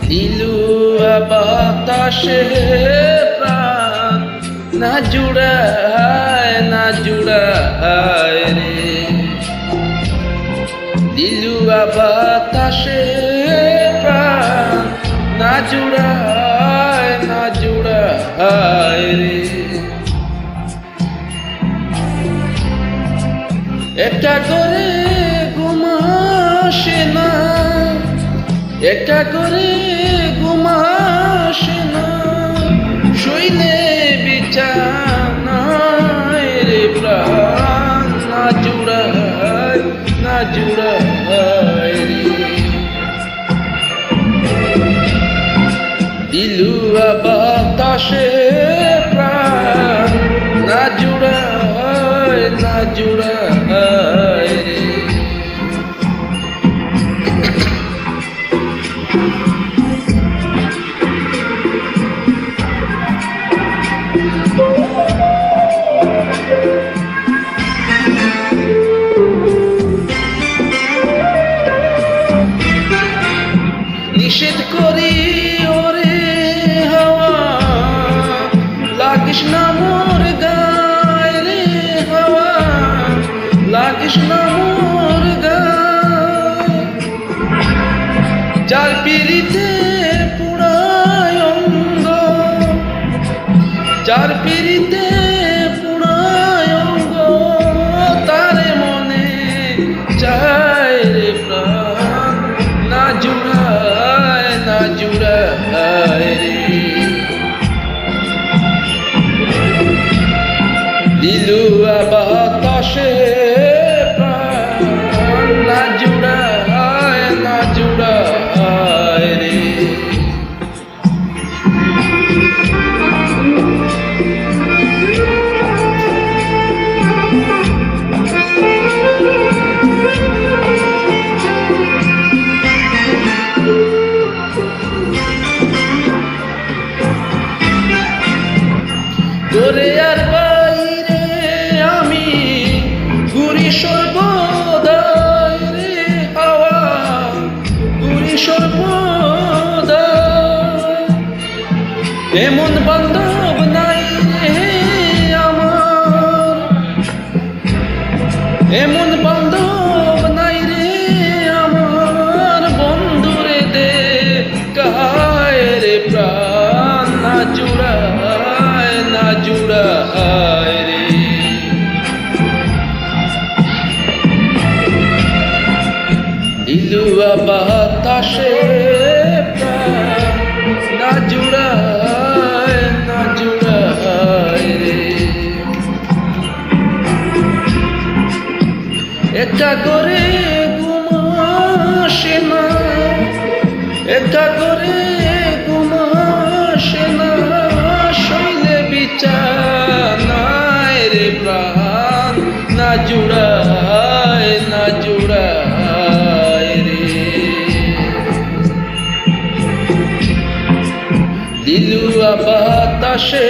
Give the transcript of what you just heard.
দিলুয়া বাতাসে প্রাণ না জুড়ায় রে, দিলুয়া বাতাসে প্রাণ না জুড়ায় রে। একটা করে ঘুমাসে না, একটা করে ঘুমাসে না, শুইলে বিছানায় রে প্রাণ না জুড়ায় রে। দিলুয়া বাতাসে প্রাণ না জুড়ায় রে। নিষেধ করি ওরে হাওয়া, লাগিস না মোর গায়ে রে হাওয়া, লাগিস না মোর গায়ে। যার পিড়িতে পুরায় অঙ্গ, যার পিড়িতে পুরায় অঙ্গ, তারে মনে চায় রে প্রাণ না জুড়ায় রে। দিলুয়া বাতাসে প্রাণ না জুড়ায় রে। তোরে আর বাইরে আমি ঘুরি সর্বদাই রে হাওয়া, ঘুরি সর্বদাই। এমন বান্ধব নাই রে আমার, এমন বান্ধব নাই রে আমার, বন্ধুরে দে কায় রে প্রাণ না জুড়ায় রে। দিলুয়া বাতাসে প্রাণ না জুড়ায় রে। একটা করে ঘুমাসে না, একটা করে ঘুমাসে না, শুইলে বিছানায় রে প্রাণ না জুড়ায় রে। দিলুয়া বাতাসে